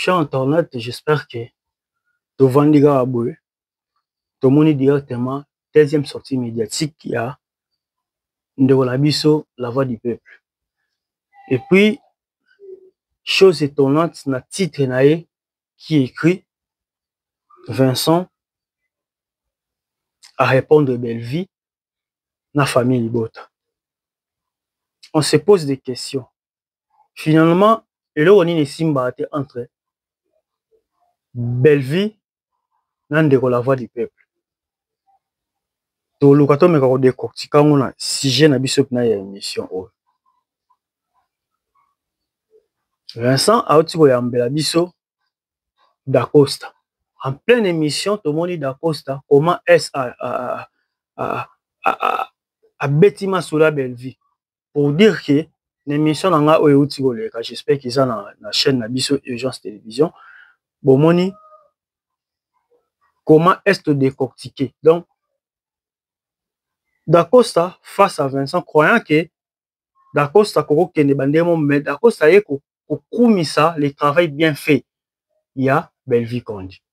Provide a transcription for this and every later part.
Cher internaute, j'espère que tu vendiras à bout. Tout le monde directement, deuxième sortie médiatique, il y a Ndeko la voix du peuple. Et puis, chose étonnante, na titre nae qui écrit Vincent à répondre belle vie, na famille Libota. On se pose des questions. Finalement, et là on est simba entre belle vie, na Ndeko la voix du peuple. To lokato me ko décortiquer on sujet na biso na ya émission o. Vincent a outi ko yambela biso d'Acosta. En pleine émission, tout le monde d'Acosta, comment est-ce à Bettima sur la belle vie. Pour dire que l'émission n'a pas outi ko le, j'espère qu'ils sont dans la chaîne na biso Urgence Télévision. Bon moni, comment est-ce décortiqué? Donc d'Acosta face à Vincent, croyant que d'Acosta koko kende bandemo, mais d'Acosta yé ko koumisa le travail bien fait. Il y a belle vie qu'on dit.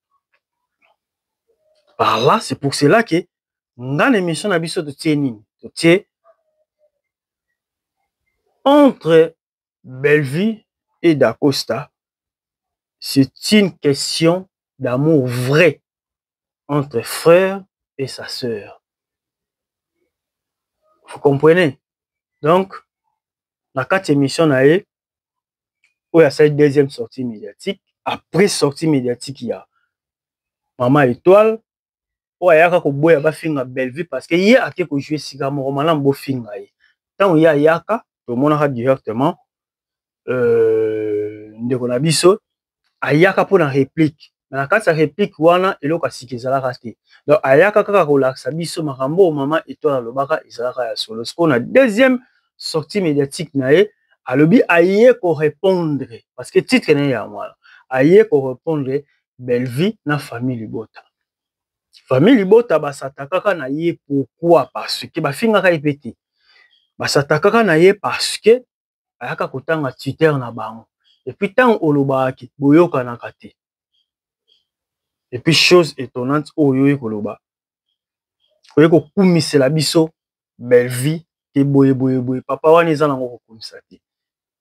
Par là, c'est pour cela que dans l'émission de Tienine, entre Bellevue et d'Acosta, c'est une question d'amour vrai entre frère et sa sœur. Vous comprenez? Donc, dans cette émission, où il y a cette deuxième sortie médiatique, après sortie médiatique, il y a Maman Étoile, où il y a un ba finga Bellevue parce que hier a ko jouer siga mo malam bo finga yi. Tant il y a yaka, tout le monde a directement Ndeko na biso ayaka pour la réplique. Mais la carte sa réplique wana eloko sikizala raté. Donc ayaka kaka ko laksa biso makambo Maman Étoile lobaka izalaka ya solo. Ce qu'on a deuxième sortie médiatique nae alobi aye ko répondre parce que titre na ya moi aye ko répondre Bellevue na famille Libota. Famille Libota basatakaka na ye pourquoi? Parce que bafingaka epeti. Basatakaka na ye parce que ayaka kotanga Twitter na bango. Et puis tant olobaki boyoka na kate. Et puis chose étonnante oyo koloba. Oyeko kumisela biso Bellevue ke boye papa wana eza nango ko kumisa te.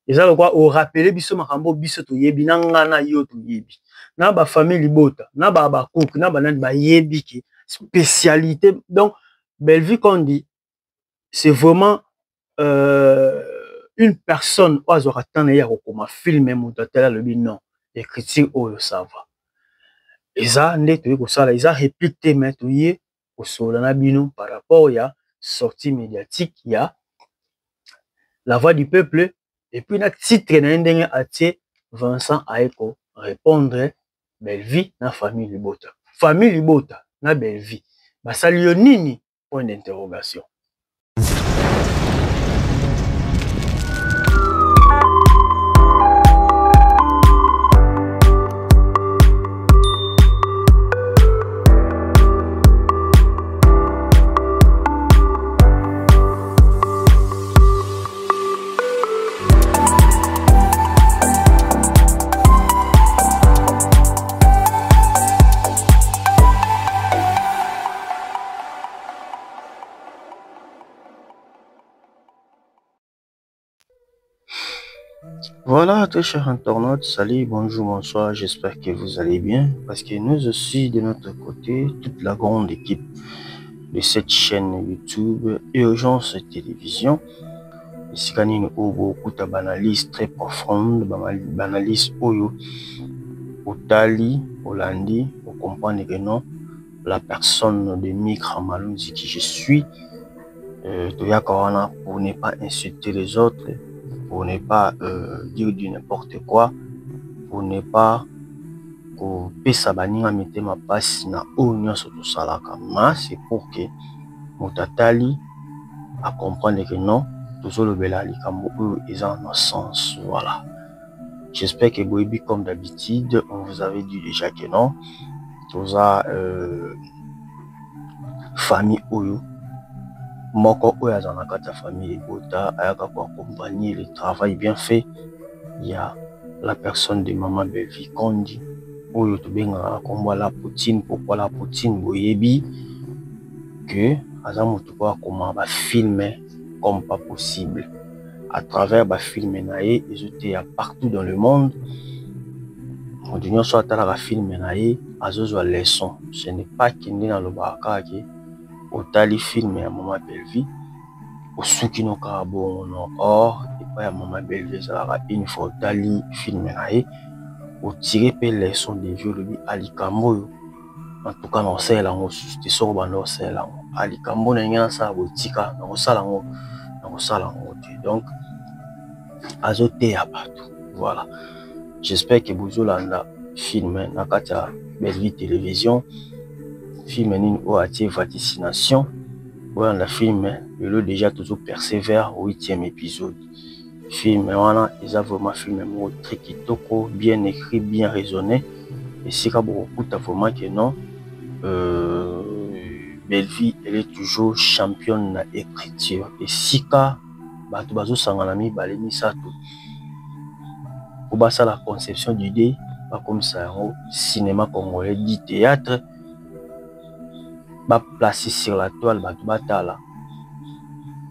Eza lokwa o rappeler biso makambo biso to yebi na ngana yo to yebi. Na ba famille Libota, na ba couple, na ba nani ba yebi ki spécialité. Donc Bellevue qu'on dit c'est vraiment une personne oiseau attendre ya comme film motatela le non écriture oyo ça va. Eza ndeto ko sala eza réplique mais to ye ko sola na bino par rapport ya sortie médiatique ya la voix du peuple et puis na titre na ndenge atie Vincent Aeko répondre Bellevue na famille Libota. Famille Libota na Bellevue. Basalio nini? Point d'interrogation. Voilà, très chers internautes, salut, bonjour, bonsoir, j'espère que vous allez bien, parce que nous aussi, de notre côté, toute la grande équipe de cette chaîne YouTube, Urgence Télévision, ici, il y a beaucoup d'analyses très profondes, d'analyses Oyo, Otali, Olandi, pour comprendre que non, la personne de Mikra Malunzi qui je suis, pour ne pas insulter les autres, pour ne pas dire du n'importe quoi, pour ne pas que ça baninga mette ma passe na onyo surtout salaka. C'est pour que Motatali à comprendre que non, toujours le belali kambo ils ont un sens. Voilà. J'espère que Boebi comme d'habitude, on vous avait dit déjà que non, tout ça famille Oyo. Moko oyo dans la famille Libota ayaka ko accompagner le travail bien fait. Il y a la personne de Maman Belle-Vie Kondi, oyo tobengaka kombo la Poutine. Pourquoi la Poutine? Boyebi que azamutu kwa koma ba filmer comme pas possible à travers ba filmer naé ils étaient partout dans le monde. On dit non soit la filmer naé azozo leçon. Ce n'est pas kindi na lobaka ke otali film ya Maman Belle-Vie osuki no ka bon non or et pas ya Maman Belle-Vie ça une fois otali film naé o tirer pe leçon de vie le alikambo. En tout cas, non, c'est là, c'est sur bando, c'est là. Ali Kambo n'a sa boutika, non, ça là, non, ça là. Donc, azoté à partout. Voilà. J'espère que vous avez film, Nakata Belle-Vie télévision, film ou à vaccination. Voilà, le film, il déjà toujours persévère au 8e épisode. Film, voilà, ils ont vraiment filmé très kitoko, bien écrit, bien raisonné. Et c'est beaucoup de vraiment que non. Belle-Vie, elle est toujours championne na écriture. Et sika, bato bazo sanganami balemi sato. Pour basa la conception d'idée, pas comme ça, au cinéma congolais dit théâtre, ba placé sur la toile, bato batala.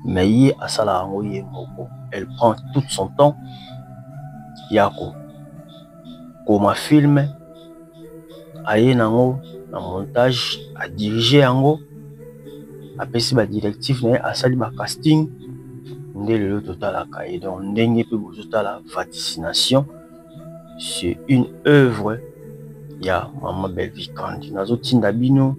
Mais yé asala ango yé moko. Elle prend tout son temps. Yako. Comme film, aye nango, na montage, à diriger ango. Après si ba directif né asali ba casting ndé le total à cahier donc ndenge pe total la vaccination c'est une œuvre ya Maman Belle-Vie Kondi nazo tinda bino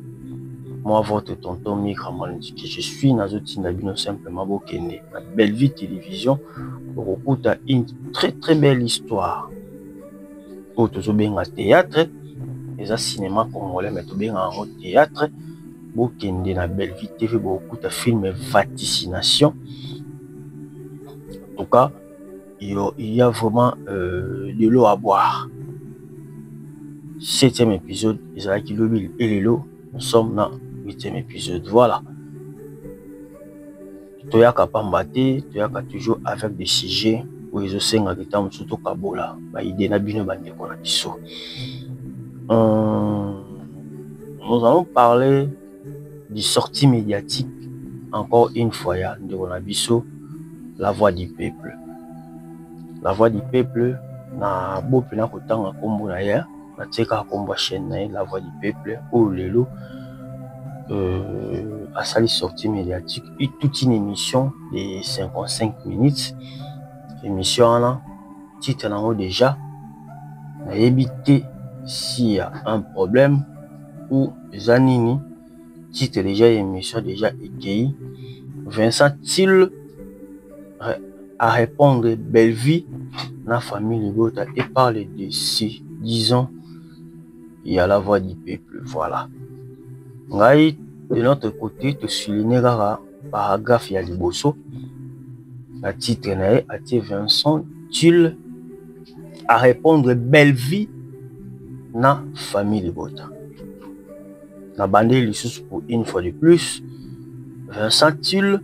moi votre tonton Mika dit que je suis nazo tinda bino simplement bokende na Belle-Vie télévision pour une très très belle histoire pour tozo benga théâtre les cinéma congolais mais to benga en théâtre. Bokende na Belle-Vie TV beaucoup de films vaccination. En tout cas, il y a vraiment de l'eau à boire. 7e épisode, Israël Kilobil et Lelo, nous sommes dans 8e épisode. Voilà. Toyaka Pambate, Toyaka toujours avec des sujets où ils ont un temps surtout Kabola. Bah, idée na bino bande qu'on a biso. Nous allons parler du sortie médiatique encore une fois ya de Ronabiso, la voix du peuple. La voix du peuple na bopena kotanga kombo na ya na teka kombo chaîne na la voix du peuple ou lelo à sa sortie médiatique et toute une émission de 55 minutes. Émission là titre là déjà na éviter s'il y a un problème ou zanini titre déjà émission déjà écrit Vincent Thiel à répondre Belle-Vie na famille Ligota et parle de ces disons il y a la voix du peuple. Voilà. Ngai de notre côté te souligner paragraphe ya liboso la titre na a Vincent Thiel à répondre Belle-Vie na famille Ligota. La bande lisusu pour une fois de plus Vincent Thiel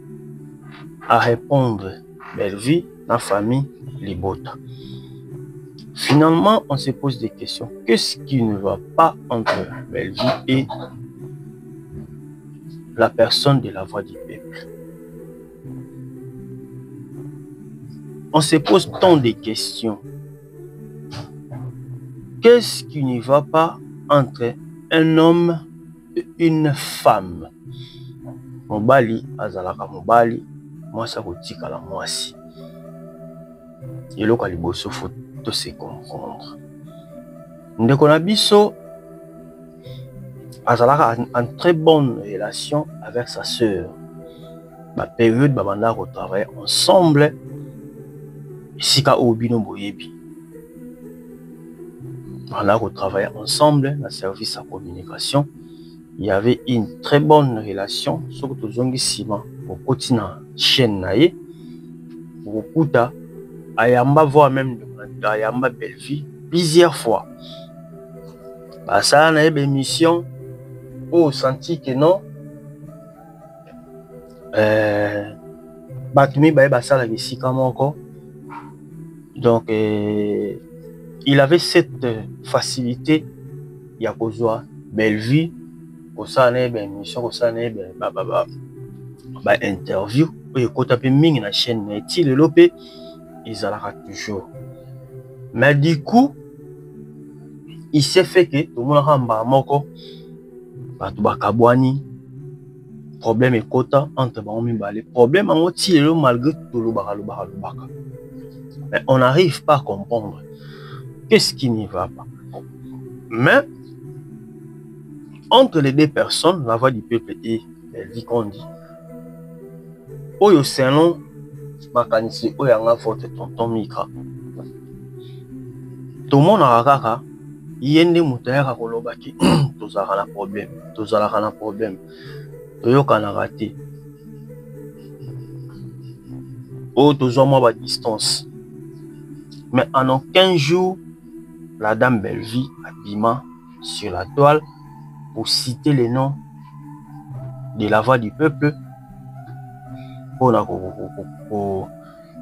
à répondre Belle-Vie na famille Libota. Finalement, on se pose des questions. Qu'est-ce qui ne va pas entre Belle-Vie et la personne de la voix du peuple? On se pose tant de questions. Qu'est-ce qui ne va pas entre un homme et une femme? Mobali azalaka mobali, moi ça kotika la mwasi. Et le kaliboso faut tout se comprendre. Ndeko na biso azalaka en très bonne relation avec sa sœur. La période babanda ko travailler ensemble sika obino boyebi. On a travaillé ensemble dans le service à communication. Il y avait une très bonne relation, surtout zongi sima au continent chaîne naie. Beaucoup ayamba voire même ayamba Belle-Vie plusieurs fois. Bah ça na une émission au senti que non batumi ba ça la sika moko. Donc il avait cette facilité ya kozwa belle vie kosana ben mission kosana ben ba interview oyo kota pe mingi na chaîne na ti lelo pe ezalaka toujours. Mais du coup il s'est fait que tout le monde a mbala moko bato bakabwani problème ekota entre bango mibale. Problème ango ti lelo malgré tout lobaka. Mais on n'arrive pas à comprendre qu'est-ce qui n'y va pas. Mais entre les deux personnes, la voix du peuple et Belvi qu'on dit, oyo selon makanisi oyanga votre tonton Mika. Tout le monde a kaka yende mutayaka kolobaki tozalaka na problème toyoka na raté oyo tozwa mwa ba distance. Mais en aucun jour la dame Belvi abima sur la toile pour citer les noms de la voix du peuple. On a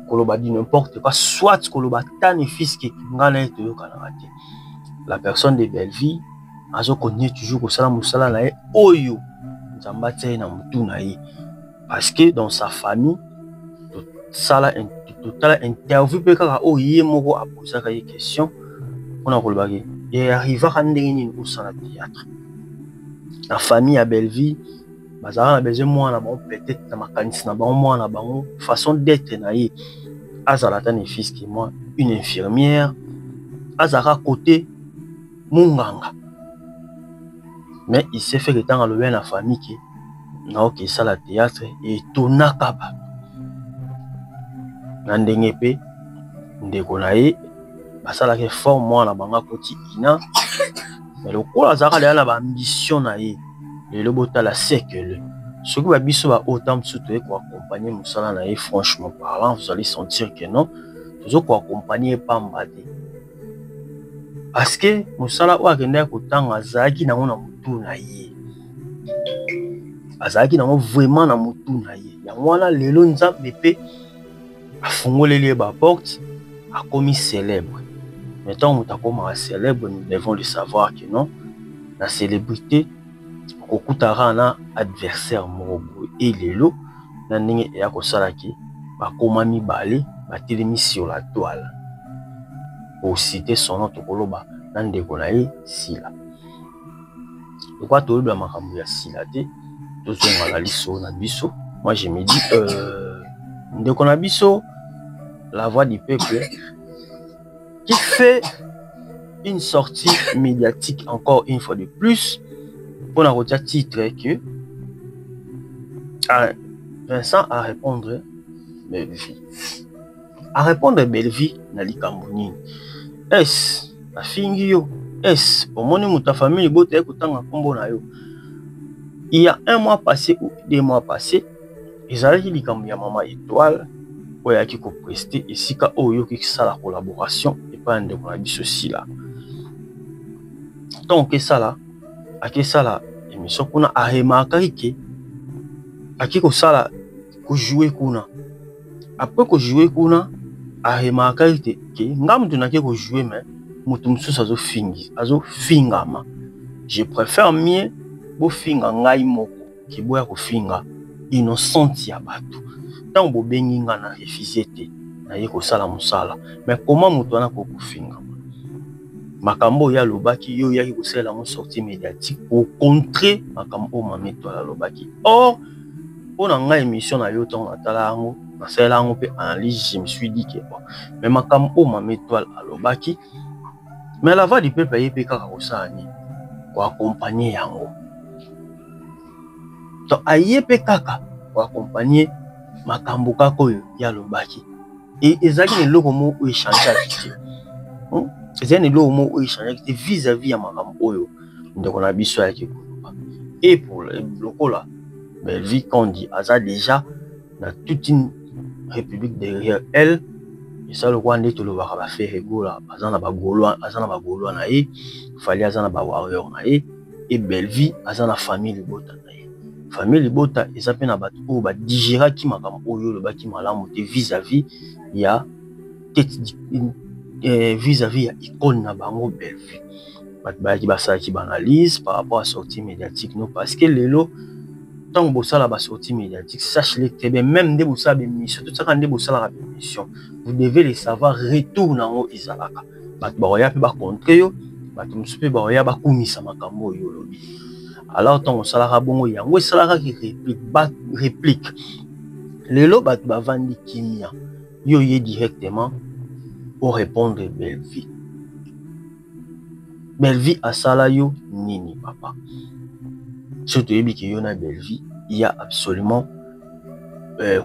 koloba dit n'importe quoi, soit koloba tani fils qui ngana to yokanarate. La personne de Belvi azo connaît toujours ko sala musala na e oyo nzamba tsaye na mutu na ye, parce que dans sa famille total interview pe kaka oyo moko a posé ka question on a koloba ke et arriva ndenge nini ko sala théâtre. La famille à Belvi bazara na besoin moi na bon peut-être na makanisi na bon moi na bango façon d'être na ye azalata ne fils qui moi une infirmière azara côté munganga. Mais il s'est fait que tant le la famille qui na ok ça la théâtre et tonaka ba na ndenge pe ndeko na ye basala ke forme moi na banga koti ina. Mais le quoi azara la ba ambition na ye le bota la sécule. Ce qui va biso va autant soutenir pour accompagner musala na ye, franchement parlant, vous allez sentir que non, toujours pour accompagner Pambade. Parce que musala ou agenda kotanga azaki na mona mutu na ye. Azaki na vraiment na mutu na ye. Ya mwana lelo nzambe pe afungoleli ba porte a commis célèbre. Maintenant mutakoma célèbre, nous devons le savoir que non, la célébrité kokutara na adversaire moko et lelo na ndenge ya kosalaki bakoma mibale batelemi sur la toile pour citer son nom tokoloba na ndeko na ye Sila. Pourquoi toloba makambo ya Sila te tozonga na liso na biso. Moi je me dis ndeko na biso la voix du peuple qui fait une sortie médiatique encore une fois de plus pour avoir un titre que Vincent à répondre Belvi. À répondre Belvi na likamboni. Est la fingi yo? Est au moins muta famille bote kutanga kombo na yo. Il y a un mois passé ou 2 mois passés, ils allaient likambo ya Maman Étoile oya ki ko prester esika oyo ki sala collaboration et pas ndeko na biso Sila. Donc ça là ake sala émission kuna a remarqué que ake ko sala ko jouer kuna après ko jouer kuna a remarqué que ngam tu na ke ko jouer mais mutu mususu azo fingama. Je préfère mieux bo finga ngai moko ki boya ko finga innocent ya batu tant bo bengi nga na refusé te na ye ko sala musala. Mais comment mutu na ko finga makambo ya lobaki yo yaki kosala mo sortie médiatique pour contrer makambo Maman Étoile lobaki. Or on a nga émission na yo ton atala ngo na sala ngo pe analyse, je me suis dit que bon mais makambo Maman Étoile lobaki mais la voix du peuple yé pe kaka kosala ni ko accompagner yango. Donc ayé pe kaka ko accompagner makambo kako yo ya lobaki et ezaki ne loko mo o échanger activité. C'est un élément où il change vis-à-vis à maman oyo ndeko na biso ya kikoloba. Et pour le lokola Belvi qu'on dit aza déjà dans toute une république derrière elle et ça le roi ndeko lo ba faire regola azana ba golo na ye fali azana ba warrior na ye et Belvi azana famille libota na ye. Famille libota ezape na bato o ba digérer ki makambo oyo lo ba ki malamu te vis-à-vis ya tête vis-à-vis ya icône na bango Bellevue. Qui va qui analyse par rapport à sortie médiatique non parce que lelo tant que ça la sortie médiatique sachez-le très bien même des bossa émission tout ça quand des bossa la émission vous devez les savoir retourner en izalaka bat boya pe ba contrer yo bat musupe boya ba kumisa makambo yo lobi alors tant que ça la bongo yango ça la qui réplique lelo bat ba vandi kimia yo yé directement pour répondre Bellevue. Bellevue a sala yo nini papa. Surtout yebi ki yo na Bellevue, il y a absolument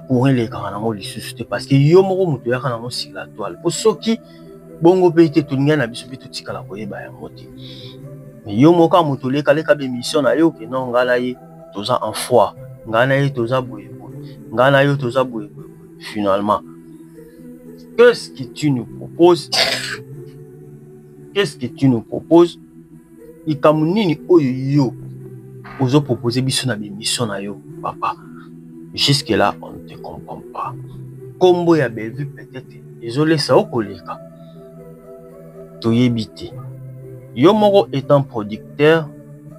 courir les canaux les susciter parce que yo moko muto ya kana mo sur la toile. Pour ceux qui bongo pe te tuninga na biso pe tutika la koyeba ya ngote. Mais yo moko muto le kale ka be mission na yo ke non ngala ye toza en foi. Ngana ye toza boye. Ngana yo toza boye. Finalement, qu'est-ce que tu nous proposes? Qu'est-ce que tu nous proposes? Ikamunini oyo yo ozo proposer biso na mission na yo papa. Jusque là on ne te comprend pas. Combo ya Bellevue peut-être désolé ça okoleka. Toyebite. Yo moko étant producteur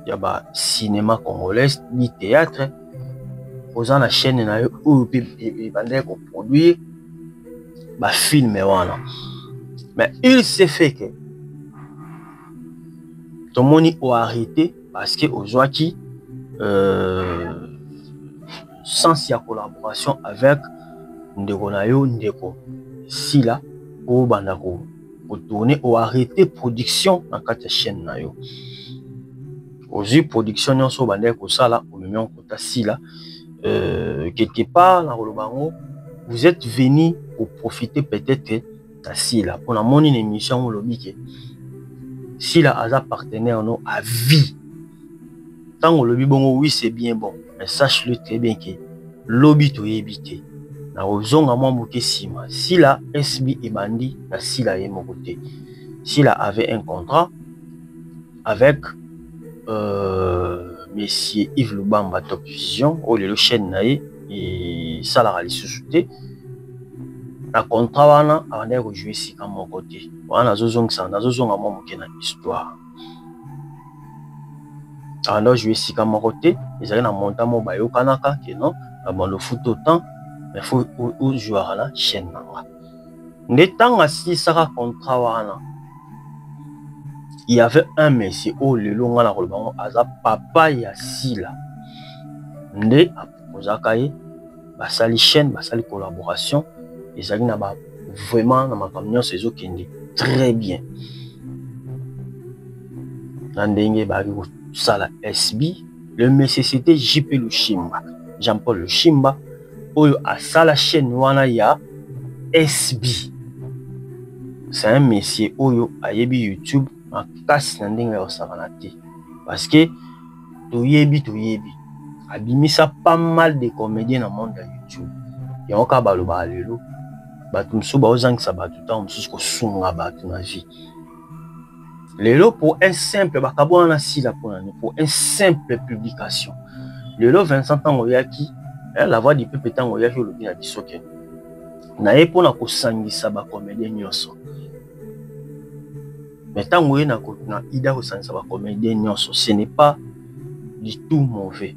ya ba cinéma congolais ni théâtre posant la chaîne na yo oyo pe bandé ko produire ba film wana. Mais il s'est fait que tout le monde a arrêté parce que aujourd'hui, sans sa collaboration avec Ndeko Nayo Ndeko Sila, pour Bandako, pour tourner ou arrêter production dans cette chaîne Nayo. Aujourd'hui, production non so Bandako Sala, au même temps Sila, quelque part dans le bango, vous êtes venu pour profiter peut-être de Sila. On a mon émission au lobby. Si la hasard partenaire non à vie, tant que le lobby bon oui c'est bien bon, mais sache-le très bien que lobby to éviter. Na ozonga moi moke sima. Si la SB et bandi, na si la est mon côté. Si la avait un contrat avec Monsieur Yves Lubamba Top Vision, ou le chaîne naïe et ça la sous-souté. Na contrat wana avanda rejouer si comme mon côté wana zozongisa nazozonga mo moke na histoire avanda jouer si comme mon côté ezali na montant mo bayokanaka ke non bon le foot autant mais faut ou jouer na chaîne nanga ndetanga si saka contrat wana il y avait un monsieur au lelo ngana ko bango aza papa ya Sila nde aposaka ye basali chaîne basali collaboration. Et ça n'a pas vraiment dans ma camion c'est eux qui dit très bien. Nandenge bari ça la SB le monsieur c'était JP Lushimba Jean-Paul Lushimba oyo a ça la chaîne wana ya SB. C'est un monsieur oyo a yebi YouTube en casse nandenge ya savanati parce que toyebi abimisa pas mal de comédiens dans le monde de YouTube. Il y a encore baloba lelo batumso baozangisa batu tant mususu ko sunga batu na vie lelo pour un simple bakabona sila pour un simple publication lelo 25 ans oyaki la voix du peuple tant oyaki lobi na bisoke na epona ko sangisa ba comédien nyonso mais tant oye na ida ko sangisa ba comédien nyonso ce n'est pas du tout mauvais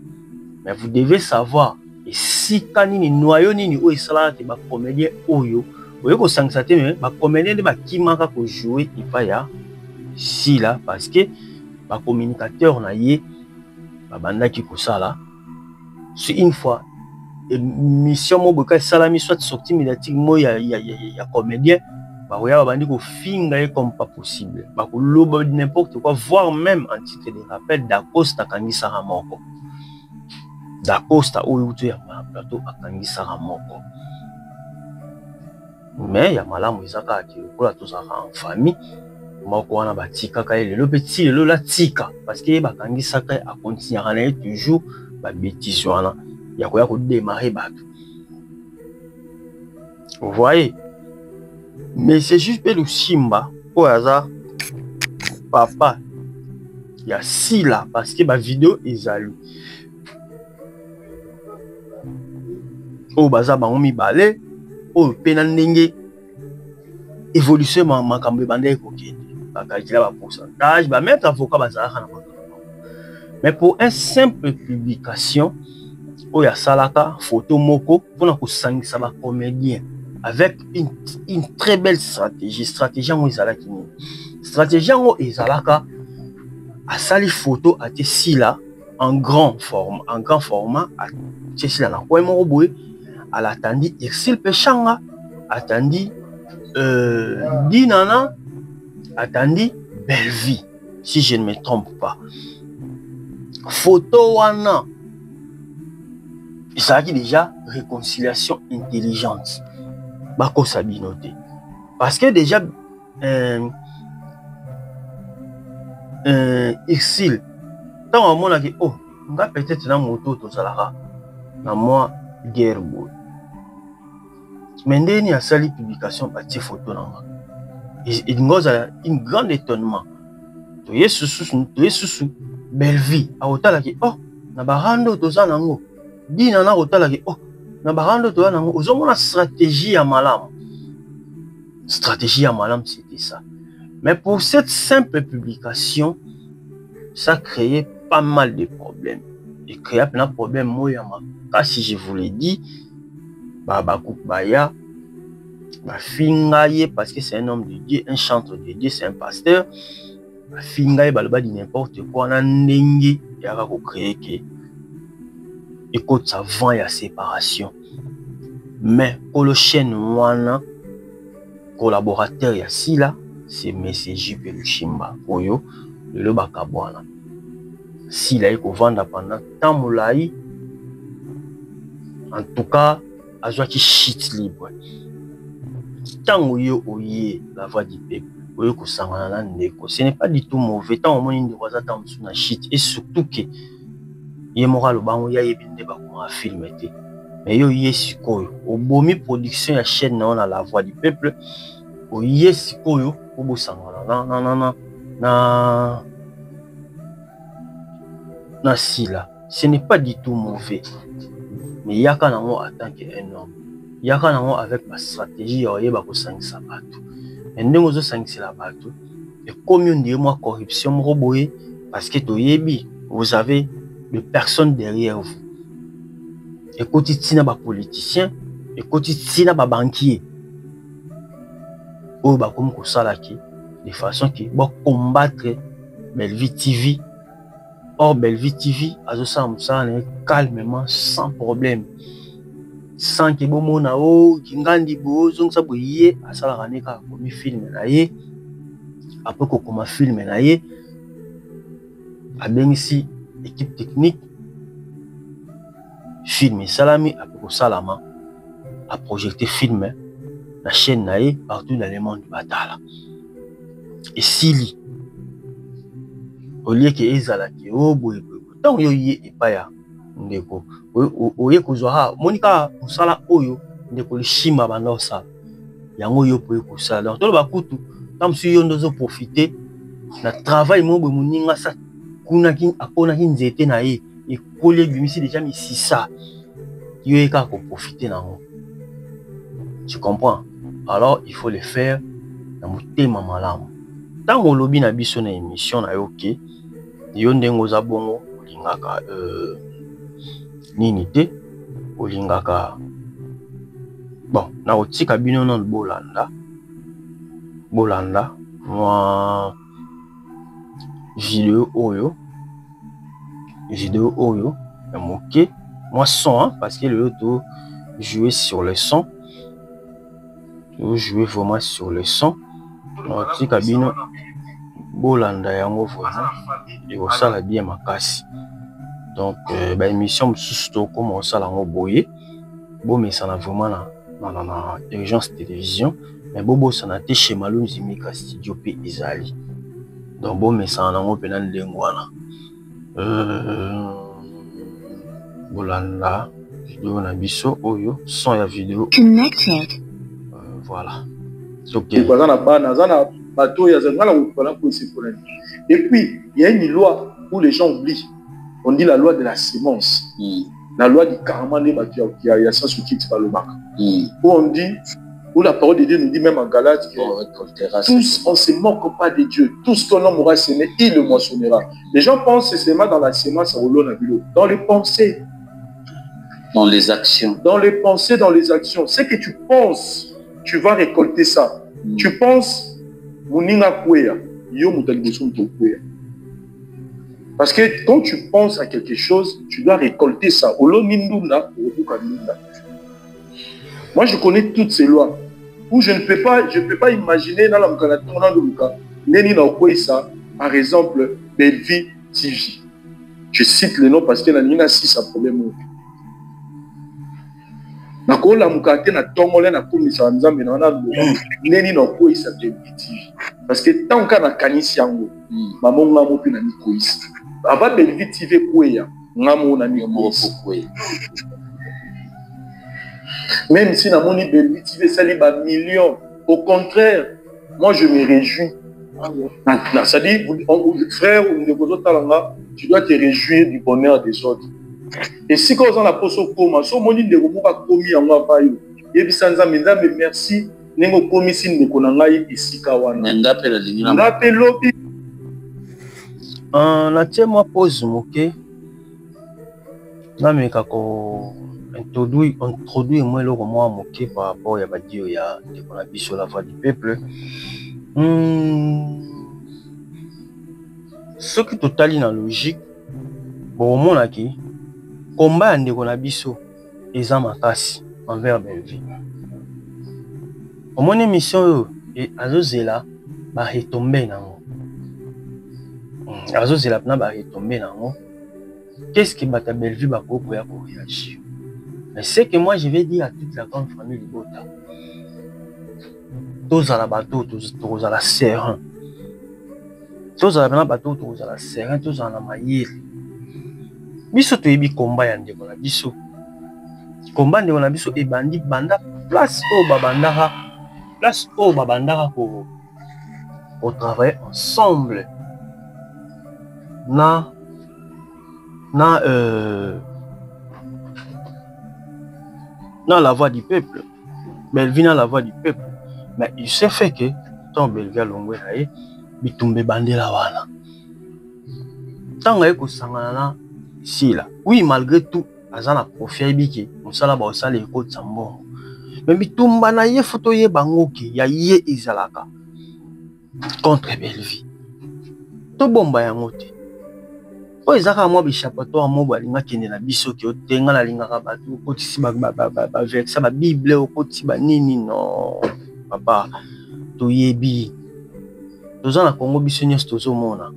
mais vous devez savoir et si kanini noyau nini o isala ke ba comédien oyo oyo ko sangisa te mais ba comédien de ba kimaka ko jouer ipa ya Sila parce que ba communicateur na ye ba banda ki ko sala c'est une fois mission mo boka salami soit sortie médiatique mo ya comédien ba oya ba bandi ko finga ye comme pas possible ba ko lobo n'importe quoi voire même en titre de rappel d'Acosta kangisa ramoko d'Acosta oyo tu ya plateau akangisa ramoko mais ya malamu izaka ki ko la toza en famille moko wana batika ka lelo petit lelo la tika parce que bakangisa ka a continuer toujours ba bêtise wana ya ko démarrer bato vous voyez mais c'est juste le Simba au hasard papa il y a Sila parce que ba vidéo ezali o baza bango mibale o pena ndenge évolution makambo bandé kokende ba calculer ba pourcentage ba mettre avocat bazalaka na makambo. Mais pour une simple publication oya salaka photo moko pour ko sangisa ba comédien avec une très belle stratégie en ezalaki ni stratégie en ezalaka a sali photo a tesila en grand format a tesila na kwa moko boye à l'attendit Exil Pechanga attendit Dinana attendit Belle Vie si je ne me trompe pas photo wana il s'agit déjà réconciliation intelligente bako sabinoté parce que déjà Exil tant à mon avis oh on va peut-être dans moto to salara na moi guerre boy mais ndeni a sali publication partie photo nanga il ngoza une grande étonnement to yesusu Belle Vie a otala ki oh na barando to za nango dina na otala ki oh na barando to nango ozomona stratégie ya malam c'était ça. Mais pour cette simple publication ça créait pas mal de problèmes. Il créait plein de problèmes moyama. Car si je vous l'ai dit, Baya, Fingaye, parce que c'est un homme de Dieu, un chanteur de Dieu, c'est un pasteur. Fingaye, Balba dit n'importe quoi, on a nengi, et a créé que, écoute, ça vend et à séparation. Mais pour le chaîne wana, collaborateur ici là, c'est M. J.P. Lushimba, Oyo, le Bakabwana. S'il a eu vendre pendant tant moulaï, en tout cas, à joie qui shit libre. Tant oyo oye la voix du peuple, oyo ko sangana ndeko, ce n'est pas du tout mauvais. Tant au moins une voix tant na shit et surtout que yé moral bango ya yebinde ba ko film été. Mais yo yé sikoyo, au bomi production ya chaîne na la voix du peuple, oye sikoyo obo sangana na sila. Ce n'est pas du tout mauvais. Mais yaka nango en tant qu'un homme. Yaka nango avec ma stratégie oye ba ko sangisa bato. Ndenge ozo sangisa la bato. Et combien de mois corruption moko boye parce que toyebi vous avez des personnes derrière vous. Et koti tina ba politicien, et koti tina ba banquier. Ou ba comme ko salaki de façon qui va combattre Belle Vie TV. Or Belle Vie TV azo ça calmement sans problème. Sans que bomo na o kingandi bozo ngsa boye asala kaneka komi film na ye. Après ko koma film na ye. Abengisi équipe technique film salami après ko salama a projeter film la chaîne na ye partout dans le monde batala. Et Sili au lieu que ezala ki o boye tant yo ye epaya ndeko oye kozwa monika musala oyo ndeko lishima banda osala yango yo poye kosala donc tolo bakutu tam si yo ndozo profiter na travail mo boye moninga sa kuna ki akona ki nzete na ye e kolie bimisi déjà mi sisa yo eka ko profiter nango. Tu comprends? Alors il faut le faire na motema malamu. Tango lobi na biso na émission na yo ke yo ndengo za bongo olingaka nini te olingaka bon na otika bino non bolanda moi vidéo oyo ya moke moi son hein, parce que le auto jouer sur le son jouer vraiment sur le son na otika bino bolanda yango vraiment et au sala bien makasi. Donc ba émission mosusu to comme osala ngo boye bo mais ça na vraiment na urgence télévision mais bobo ça na te chez Malunzi Mika studio pe ezali donc bo mais ça na ngo pena ndengo wana bolanda vidéo na biso oyo son ya vidéo connected voilà donc bazana bana zana bateau ya zangala voilà pour ces problèmes. Et puis il y a une loi où les gens oublient. On dit la loi de la sémence. La loi du karma des bateaux qui a sens qui par le bac. Où on dit où la parole de Dieu nous dit même en Galates que tous, on ne se moque pas de Dieu. Tout ce que l'homme aura semé, il le moissonnera. Les gens pensent que c'est seulement dans la semence dans les pensées. Dans les actions. Dans les pensées, dans les actions. Ce que tu penses, tu vas récolter ça. Tu penses, parce que quand tu penses à quelque chose, tu dois récolter ça. Moi, je connais toutes ces lois. Où je ne peux pas imaginer dans la par exemple, Belleville TV. Je cite le nom parce que y a 6 problème. Parce que tant qu'on a kanisi yango, maman ngamo pe na mikoisi. Aba Belleville TV kweya, ngamo na mikoisi. Même si na moni Belleville TV sali ba millions, au contraire, moi je me réjouis. Ça dit, frère ou ndekozo talanga, tu dois te réjouir du bonheur des autres. Et si quand on a posé au coma, so moni ndeko mo ba komi yango ba yo. Yebisa nzambe merci. Nengo komisi ndeko na ngai esika wana. Ngapela lingina. Ngapelobi. Na tie moi pose moke. Na meka ko introduire moi le moi moke par rapport ya badio ya ndeko na biso la voix du peuple. Ce qui totali na logique bon monaki combat ndeko na biso eza makasi envers Belleville. Au mon émission et azozela ba retomber nango. Azozela na ba retomber nango. Qu'est-ce que bata Belleville ba ko ya ko réagir? Mais c'est que moi je vais dire à toute la grande famille Libota. Tous à la bateau, tous à la serein. Tous à la bateau, tous à la serein, tous à la maïr. Biso to yebi combat ya ndeko na biso. Combat ndeko na biso e bandi banda place au babandara. Place au babandara pour travailler ensemble na la voix du peuple. Belleville na la voix du peuple. Mais il s'est fait que tant Belleville longwe na ye bitumbe bandela wana. Tanga eko sangana na sila. Oui, malgré tout, azana profia biki, musala ba osala eko tsambongo. Mais bitumba na ye photo ye bangoki ya ye izalaka contre Belleville. To bomba yango te. Po ezaka mo bichapato mo balinga kende na biso ki otenga na linga ka batu okotisi ba vexa ba bible okotisi ba nini no papa to yebi. Toza na Congo biso nyes tozo mona.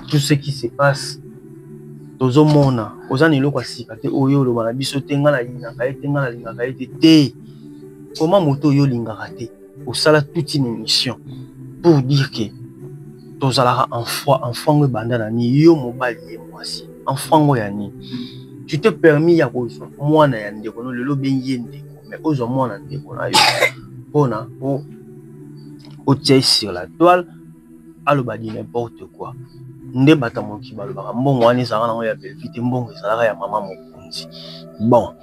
Tout ce qui se passe tozo mona ozani loko asika te oyo lo bana biso tenga na linga ka te. Comment moto yo lingaka te osala toute une émission pour dire que tozalaka enfant banda na ni yo mobali ye mwasi enfant ya ni tu te permis ya kozo mwana ya ndeko no lelo benye ndeko mais ozo mwana ndeko na yo pona o tie sur la toile aloba di n'importe quoi nde bata moki balobaka mbongo wana ezalaka nango ya Belleville mbongo ezalaka ya mama mokonzi bon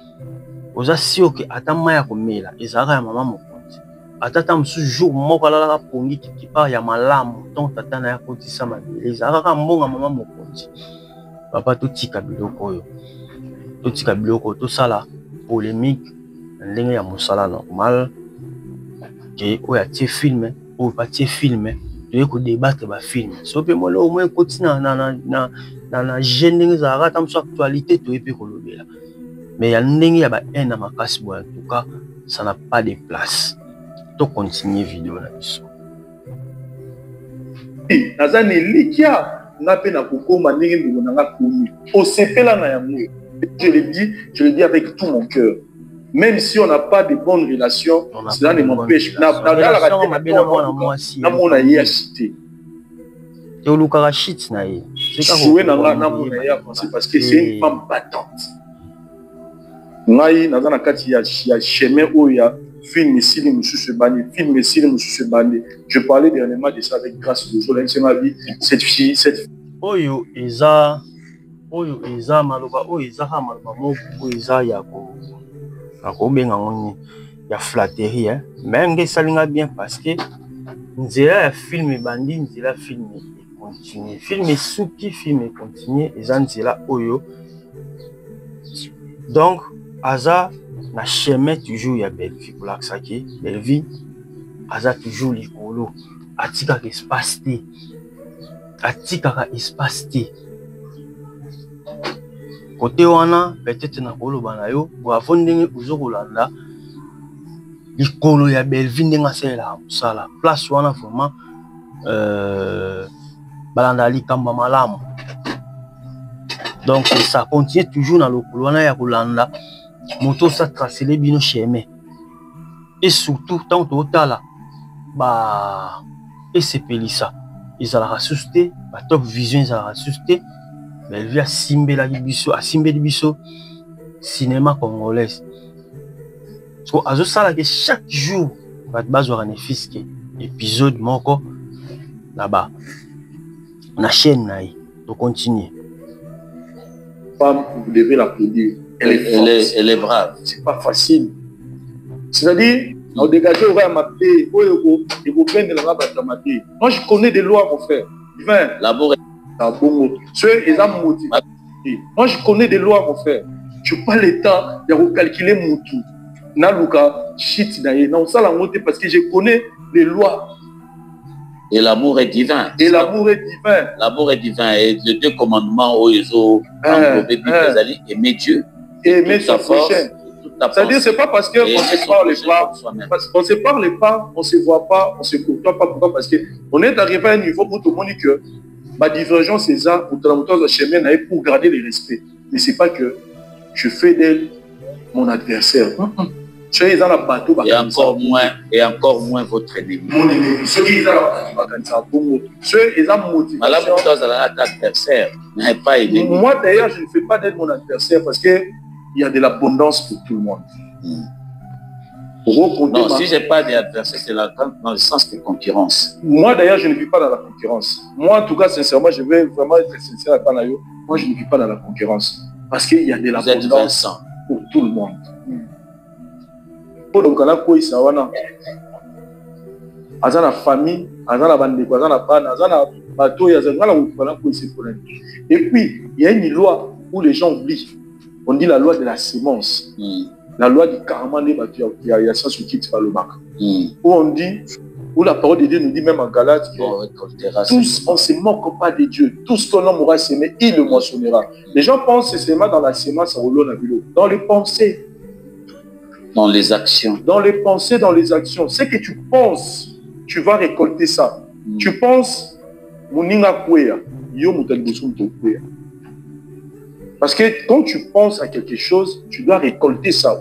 oza sûr que ata maya komela ezalaka ya mama mokonzi atata mosusu jour moko alalaka pongi quelque part ya malamu donc tata na ya kotisa mabele ezalaka mbongo mama mokonzi papa totika biloko oyo totika biloko tosala polémique ndenge ya mosala normal ke oyo atie filme oyo patie filme toye kodebate bafilme so mpe molo au moins ekoti na jeune ndenge ezalaka ata mosu actualité toye mpe kolobela mais ya ndenge ya bahaine na makasi boye en tout cas ça n'a pas de place to continuer vidéo na biso naza nelikia nga mpe na kokoma ndenge ndeko na nga komi osepela na yango je le dis avec tout mon cœur. Même si on n'a pas de bonnes relations, cela ne m'empêche. Parce que c'est une femme battante. Ngai naza na kati ya chemin oya film ici monsieur film ici monsieur Bandi. Je parlais dernièrement de ça avec Grâce de Jola, c'est ma vie cette fille oyo eza maloba oyo eza maloba moko oyo eza ya ko akobenga ngoni ya flatterie, hein. Mais ça linga bien parce que nzela ya film ebandi, nzela film continue. Film souki, film continue, eza nzela oyo. Donc, aza na chemin toujours ya Belle-Vie pour l'aksaki. Belle-Vie, aza toujours likolo. Atika ka espace te. Atika ka espace te. Côté wana, peut-être na kolo banayo, ou avant ndenge uzo kolanda, likolo ya Belle-Vie ndenga sela musala. Place wana vraiment, balanda likamba malamu. Donc ça continue toujours dans le couloir ya kolanda moto ça tracer les bino chemin et surtout tant total ba et c'est pelissa ils allaient susciter ba top vision ils allaient susciter mais via simbela biso a simbeli biso cinéma congolais so azo sala que chaque jour ba bazo bénéfice que épisode moko là-bas na chaîne naï to continuer. Femme, vous devez l'applaudir. Elle est brave. C'est pas facile. C'est-à-dire, on dégage au maté, moi je connais des lois, mon frère. L'amour est bon. Ceux ils ont motivé. Moi je connais des lois, mon frère. Je n'ai pas le temps de calculer mon tout. Naluka, shit, non, ça la montée parce que je connais les lois. Et l'amour est divin. Et l'amour est divin. L'amour est divin. Et les deux commandements, aimer Dieu. Et aimer son prochain. C'est-à-dire, c'est pas parce qu'on ne se parle pas, on ne se parle pas, on ne se voit pas, on ne se côtoie pas. Pourquoi? Parce qu'on est arrivé à un niveau où tout le monde dit que ma divergence, c'est ça, pour le chemin, pour garder le respect. Mais ce n'est pas que je fais d'elle mon adversaire. Et encore moins votre ennemi. Mon ennemi. Ceux qui ont adversaire, pas ennemi. Moi d'ailleurs, je ne fais pas d'être mon adversaire parce qu'il y a de l'abondance pour tout le monde. Non, si je n'ai pas d'adversaire, c'est dans le sens de concurrence. Moi d'ailleurs, je ne vis pas dans la concurrence. Moi en tout cas, sincèrement, je vais vraiment être sincère à Panayo. Moi, je ne vis pas dans la concurrence parce qu'il y a de l'abondance pour tout le monde. Donc, on a quoi ça wana azana famille azana bandeko azana bana azana bato ya zangala ukana quoi c'est problème. Et puis il y a une loi où les gens oublient. On dit la loi de la sémence. La loi du karma des bateaux qui a ça sur qui tu vas le bac. Où on dit, où la parole de Dieu nous dit même en Galate que tous on se moque pas de Dieu. Tout ce qu'on homme aura sémé, il le moissonnera. Les gens pensent que c'est seulement dans la sémence dans les pensées. Dans les actions. Dans les pensées, dans les actions. Ce que tu penses, tu vas récolter ça. Tu penses, parce que quand tu penses à quelque chose, tu dois récolter ça.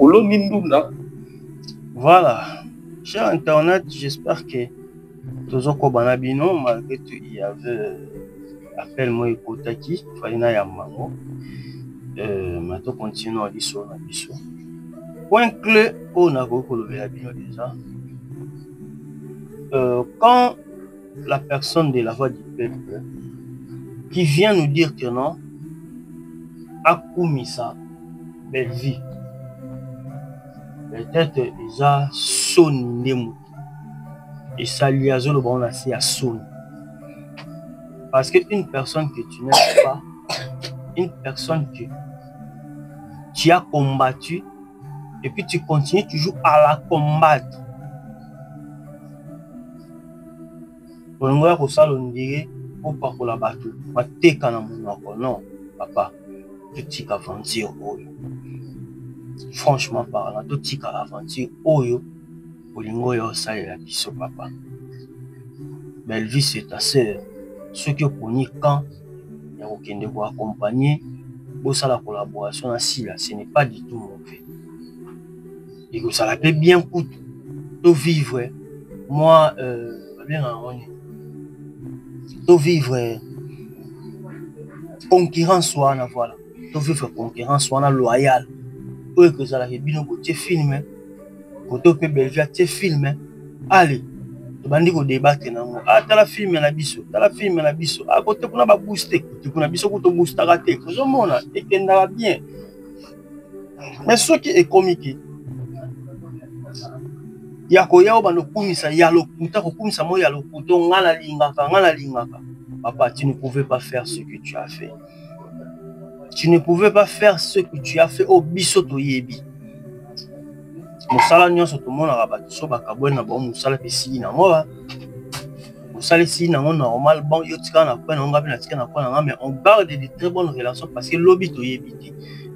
Voilà. Cher Internet, j'espère que Tozoko Banabino, malgré tout, il y avait appel-moi Kotaki, Falina Yamango. Maintenant, continuons à l'issue. Point clé, on a beaucoup déjà. Quand la personne de la voix du peuple qui vient nous dire que non, Akumisa, Belle-Vie, peut-être déjà sonné et ça lui a le bon assez à sonner. Parce qu'une personne que tu n'aimes pas, une personne que tu as combattu, et puis tu continues toujours à la combattre. Non, papa, tu t'y aventure. Franchement parlant, tu t'y aventure. Papa. Belle-Vie, c'est ta sœur. Ceux qui ont quand il y a aucun de vous accompagner, la collaboration, ce n'est pas du tout mauvais. Et que ça peut bien coûter de vivre. Moi, de vivre concurrence, voilà. De vivre concurrence, loyale. Ou que ça la bien côté film, côté que Belle-Vie te filme. Allez, tu vas dire débattre non. Ah, t'as la film la biso, à côté pour na booster, tu pour na biso pour te booster raté. Que je mona et que n'a bien. Mais ce qui est comique, ya koya bando kumisa ya lokuta ko kumisa mo ya lokuto ngala lingaka. Papa, tu ne pouvais pas faire ce que tu as fait. Tu ne pouvais pas faire ce que tu as fait au bisoto yebi. Musala nyonso to mona rabat so bakabona ba musala pesi na moi. Musala si na normal bon yo tika na kwa na ngapi na tika na kwa na mais on garde de très bonnes relations parce que lobi to yebi.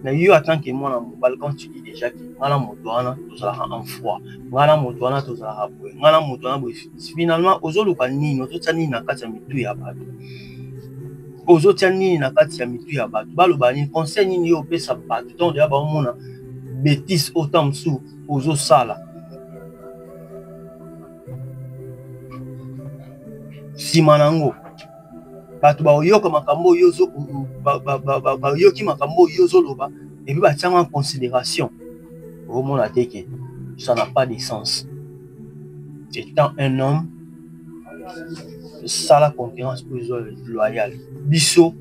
Na yo attend que moi na mobile quand tu dis déjà que ngala motoana to sala en froid. Ngala motoana to sala rapwe. Ngala motoana bo finalement ozoluka nini ozotsani na kati ya mitu ya bato. Ozotsani na kati ya mitu ya bato. Baloba ni conseil nini yo pesa bato donc ya ba mona bêtise autant msou ozo sala. Simanango bato ba oyoka makambo yozo ba yoki makambo yozo loba et puis ba tiens en considération. Au monde a dit que ça n'a pas de sens. Étant un homme, ça la concurrence pour loyal. Biso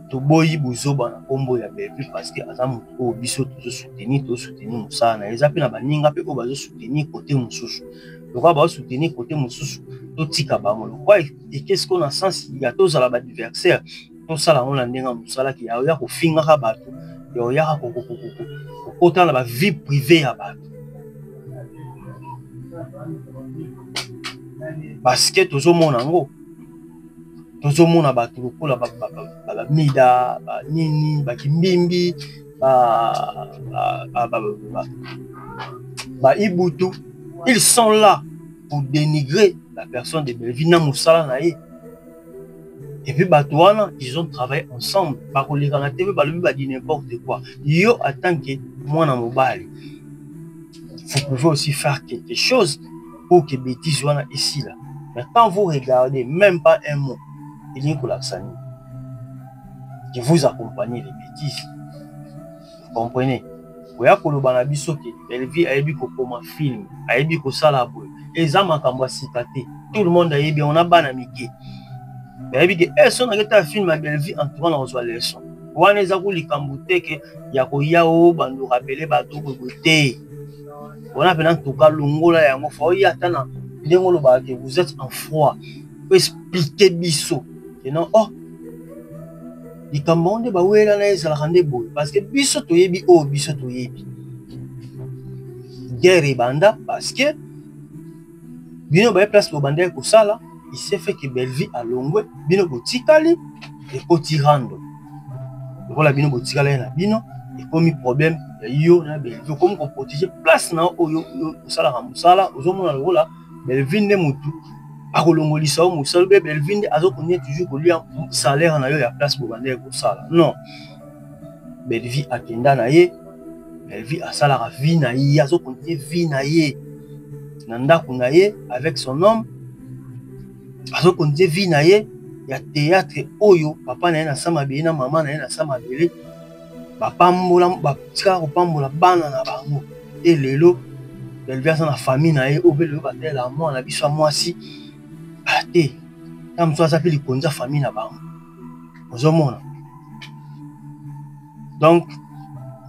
to boyi buzo bana kombo ya bébé parce que azamu o biso to soutenir musana ezapi na baninga pe ko bazo soutenir côté mususu. Donc ba soutenir côté mususu to tika bango. Quoi et qu'est-ce qu'on a sens il y a tous à la adversaire. To sala on la ndenga musala ki ya ko finga ka bato. Yo ya ko autant la vie privée ya bato. Parce que toujours mon ango toujours mon abato lokola ba mida ba nini ba kimbimbi ba ibutu, ils sont là pour dénigrer la personne de Belleville na musala na ye. Et puis batouana ils ont travaillé ensemble ba ko leka na TV ba lobi ba di n'importe quoi. Yo attend que moi na mobali vous pouvez aussi faire quelque chose pour que bêtise wana ici là. Mais quand vous regardez même pas un mot, il y a que vous accompagnez les bêtises. Vous comprenez? Vous voyez que le banabiso qui Belleville a ébi comme un film, a ébi comme ça la boue. Et ça m'a comme citaté. Tout le monde a ébi on a banamiki. Mais ébi que est-ce qu'on a un film à Belleville en tout cas on reçoit les leçons. Wana ezaku likambute que yakoya o bando rappeler bato gogote. On a en tout cas longola ya mo faut y attendre. Vous êtes en froid. Vous expliquer biso. Et non, oh, les Camerounais, bah, ouais, là, ils ont rendu beau. Parce que biso to yebi, oh, biso to yebi. Guerre et banda, parce que, bino, bah, place pour banda, pour ça, là, il s'est fait que Belleville a longwe, bino, botikali, et kotirando. Voilà, bino, botikali, na bino, et comme il problème, yo, na Belleville, comme on protéger place, na, oh, yo, ça, la ramoussala, aux hommes, là, là, Belleville ne mutu akolongolisa o musala be Belleville azokonia toujours kolia salaire na yo ya place pour bander ko sala non Belleville akenda na ye Belleville asala ka vie na ye azokonia vie na ye na ndako na ye avec son homme azokonia vie na ye ya théâtre oyo papa na ye na sama be na mama na ye na sama bele bapambola batika kopambola bana na bango et lelo Belleville a la famille na ye obele batel la moi na biso moi si ate tam so s'appelle konza famille na bango ozomona donc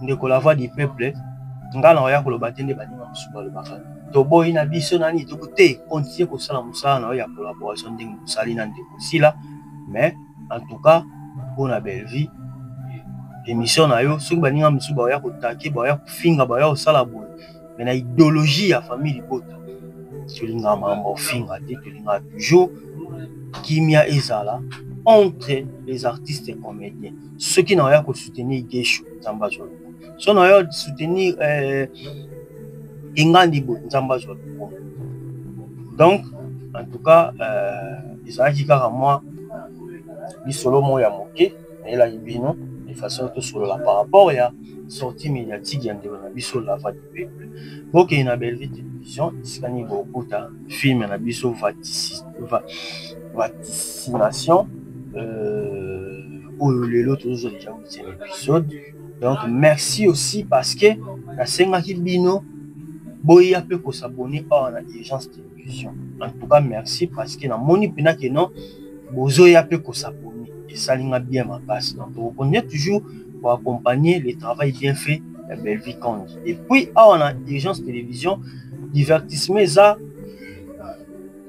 ndeko la voix du peuple ngala oya ko loba tende baninga musuba lo baka to boy na biso nani to kote continuer ko sala musala na ya collaboration ndenge musali na ndeko sila mais en tout cas pour la Belleville émission na yo soki baninga musuba oya ko taki ba oya ko finga ba oya ko sala bo. Mais la idéologie à famille Bota, tu l'as mambo finga, tu l'as toujours Kimia Ezala entre les artistes et comédiens. Ceux qui n'ont rien que soutenir Gesho, Zamba Zolo. Ceux qui n'ont rien que soutenir Ingandibo, Zamba Zolo. Donc, en tout cas, les artistes à moi, ils sont solo moi ya moké, et là ils bino de façon tout solo là par rapport à sortie médiatique y a des biso la voix du peuple. Ok, il y a une Belleville télévision, il y a beaucoup de films, il y a biso vaccination, l'autre déjà 8e épisode. Donc merci aussi parce que la Sengaki Bino, Boya peut s'abonner à l'agence télévision. En tout cas, merci parce que dans mon opinion, que non, Bozoya peut s'abonner et ça l'ing'a bien ma passe. Donc on connaît toujours pour accompagner le travail bien fait de Belleville Kandi. Et puis, on a l'agence télévision, divertissement ça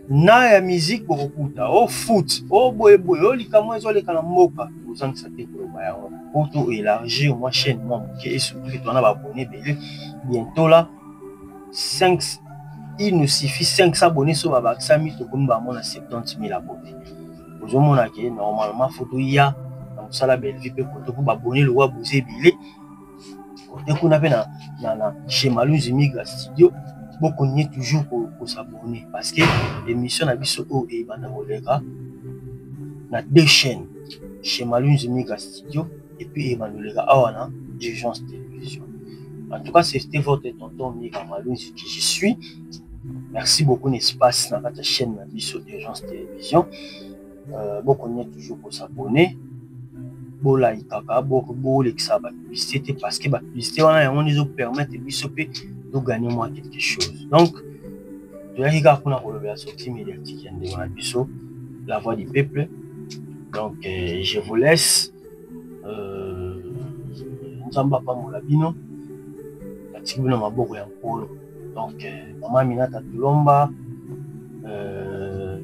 na ya musique bokuta au foot au boy au likamwa ezo leka na mboka ozangisa te koloba yango pour élargir moi chaîne moi et surtout que tu en as abonné bientôt là 5 il nous suffit 500 abonnés sur ba 5 000 to kumba mona 70 000 abonnés ozomona ke normalement photo ya na sala belle vie pe koto ko abonné le wa boze bilé kote kuna pe na chez Malunzi Migra Studio beaucoup n'y toujours pour s'abonner parce que l'émission na biso o e bana koleka na 2 chaînes chez Malunzi Migra Studio et puis e bana koleka awana Urgence Télévision. En tout cas, c'était votre tonton Migra Malunzi que je suis. Merci beaucoup l'espace dans votre chaîne na biso Urgence Télévision. Beaucoup n'y toujours pour s'abonner. Bo like kaka bo lekisa ba publicité parce que ba publicité wana on nous permettre biso pe de gagner moins quelque chose. Donc, de la riga pour la sortie médiatique de la voix du peuple. Donc, je vous laisse. Nous avons pas mon labino. La tribune m'a beaucoup en polo. Donc, maman Minata Tulomba,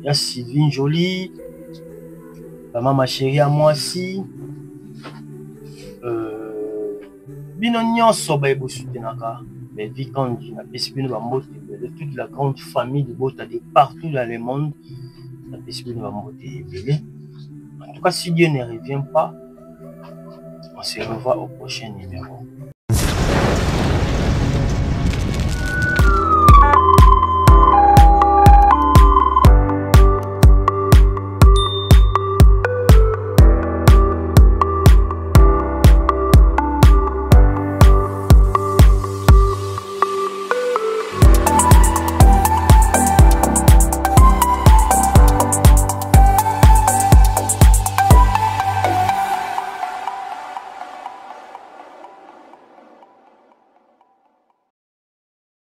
ya Sylvine Jolie, maman ma chérie à moi aussi. Bino nyonso ba ebo soutenaka. Mais quand je n'ai toute la grande famille de Bota de partout dans le monde, en tout cas, si Dieu ne revient pas, on se revoit au prochain numéro.